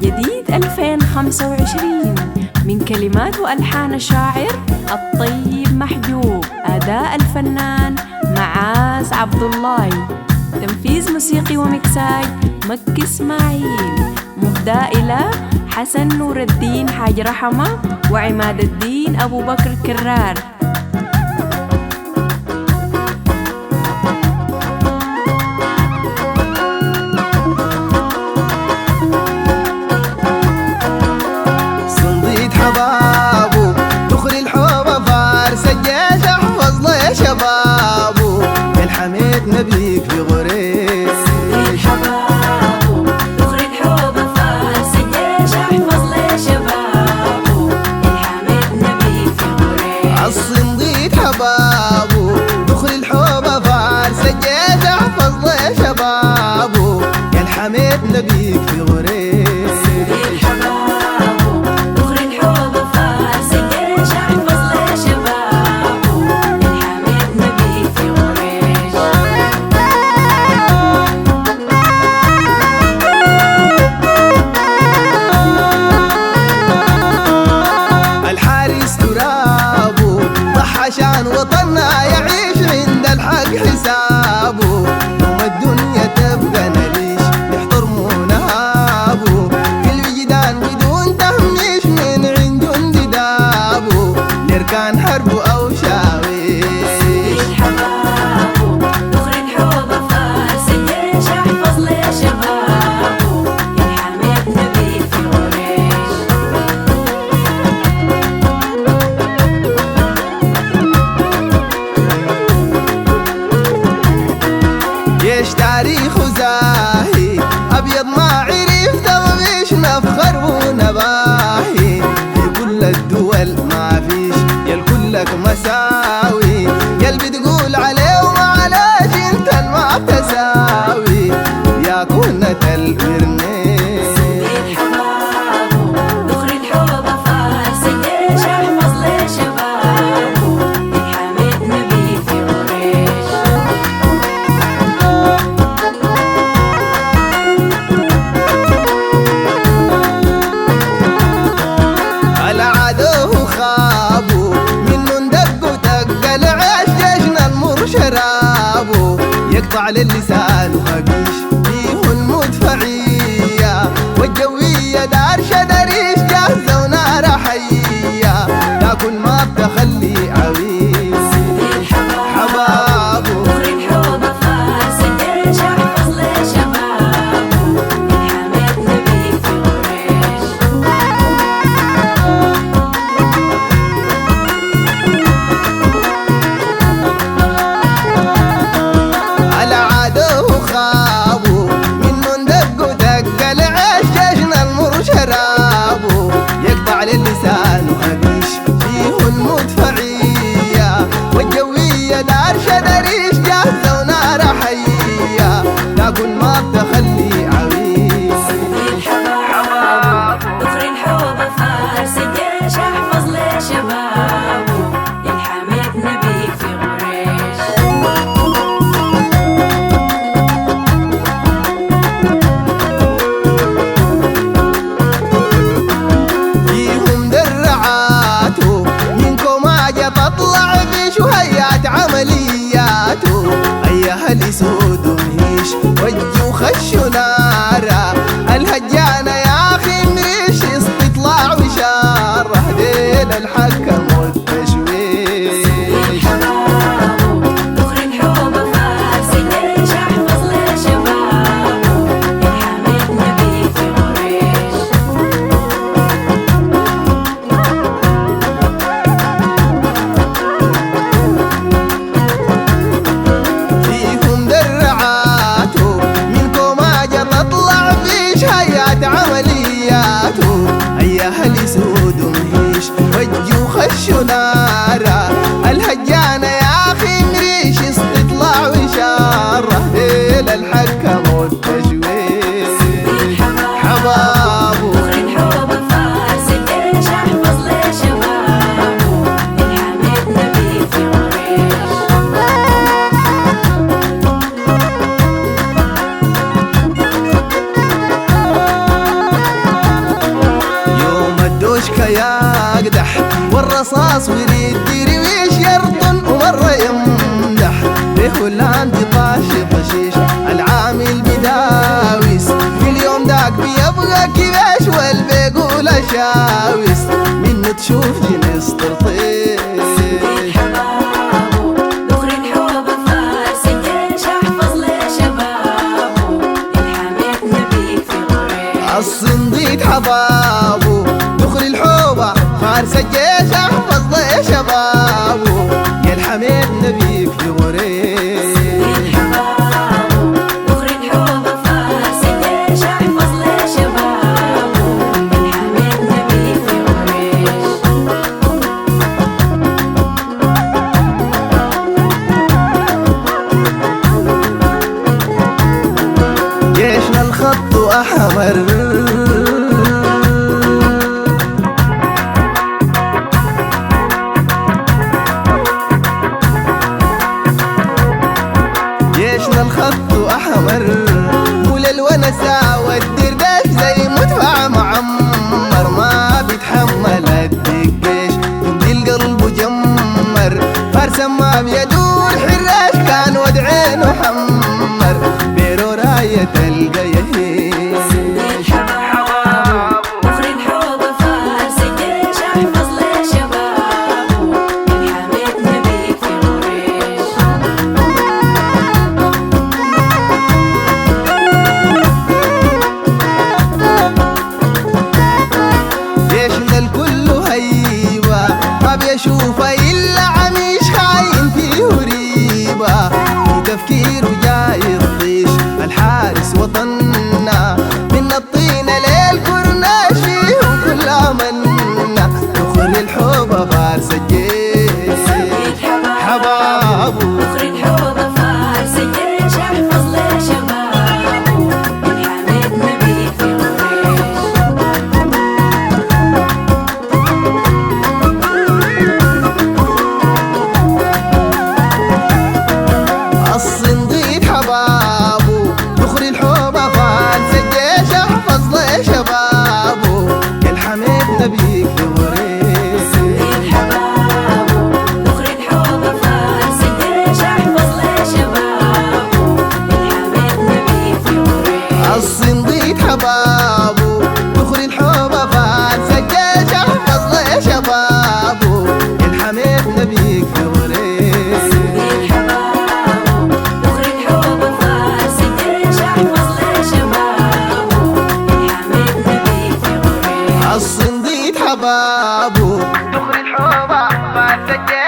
جديد 2025 من كلمات وألحان الشاعر الطيب محجوب، أداء الفنان معاذ عبد الله، تنفيذ موسيقي ومكساج مكي إسماعيل، مهداة إلى حسن نور الدين حاج رحمة وعماد الدين أبو بكر كرار. صنديد حبابه دخل الحوبة فارس الجيش احفظ له يا شبابه، يا الحميد نبيك في غريب. صنديد حبابه دخل الحوبة فارس الجيش احفظ له يا شبابه، يا الحميد نبيك في غريب. الصنديد حبابه دخل الحوبة فارس الجيش احفظ له يا شبابه، يا الحميد نبيك في غريب. عشان وطننا يعيش عند الحق حسابه، يوم الدنيا تبقى نليش يحترموا نهابه، في الوجدان بدون تهميش من عند انتدابه، لركان حرب او شاويش. صنديد حبابه دخل الحوبة فارس الجيش احفظ له يا شبابه، يا الحميد نبيك في غريش. جيش تاريخه زاهي أبيض ما عرف تضغيش، نفخر ونباهي في كل الدول ما فيش يل كلك مساوي، يل بتقول عليه وما عليش انت ما بتساوي يا كنة الورنيش. صنديد حبابه دخل الحوبة فارس الجيش احفظ له يا شبابه، يا الحميد نبيك في غريش. العدو خابوا منه ندق ودق العيش جيشنا المر شرابه، يقطع للسان وهقيش فيه المدفعية والجوية دار شدريش جاهزة ونار حية، لكن ما بتخلي عويس. صنديد حبابه دخل الحوبة فارس الجيش احفظ له يا شبابه، يا الحميد نبيك في غريش. العدو خابوا منه ندق ودق العيش جيشنا المر شرابه، يقطع للسان وهقيش فيه المدفعية والجوية دار شدريش جاهزة ونار حية، لكن ما بتخلي عويس. صنديد حبابه دخل الحوبة فارس الجيش احفظ له يا شبابه، يا الحميد نبيك في غريش. فيهم درعاته منكم اجا تطلع في شهيات عملياته، ايها اللي سود مهيش وجوا خشوا نارا، الهجانة يا اخي مريش استطلاع وشاره ديل الحكم والتشويش. صنديد حبابه دخل الحوبة فارس الجيش احفظ له يا شبابه، يا الحميد نبيك في غريش. فيهم درعاته منكم اجا تطلع في شهيات عملياته، ايها اللي سود مهيش وجوا خشوا نارا، الهجانة يا اخي مريش استطلاع وشاره ديل الحكم والتشويش. صنديد حبابه دخل الحوبة فارس الجيش احفظ له يا شبابه، يا الحميد نبيك في غريش. رصاص وريد درويش يرطن ومرة يمدح به والعندي طاشي طشيش العامل بداويس في اليوم داك بيبغى كباش والبيقول اشاويس منه تشوف جنس طرطيش الصنديد حبابو دخل الحوبة فارس الجيش احفظ له شبابو يا الحميد نبيك في غريش جيشنا الخط أحمر جيشنا الخط أحمر وللونسة والدرداش زي مدفع معمر ما بيتحمل الدقيش يمضي القلب جمر فارسا ما بيدور حراش كان ودعينه حمر بيرو راية القيهين يشوف إلا عميش خاين فيه ريبة في تفكيره جاي يطيش الحارس وطننا من الطينة للكرناش فيه كل أمنا دخل الحوبة فارس الجيش حبابو الصنديد حبابو دخل الحوبة فارس الجيش احفظ له شبابو يا الحميد نبيك في غريش الصنديد حبابو دخل الحوبة فارس الجيش احفظ له شبابو يا الحميد نبيك في غريش الصنديد حبابو دخل الحوبة فارس الجيش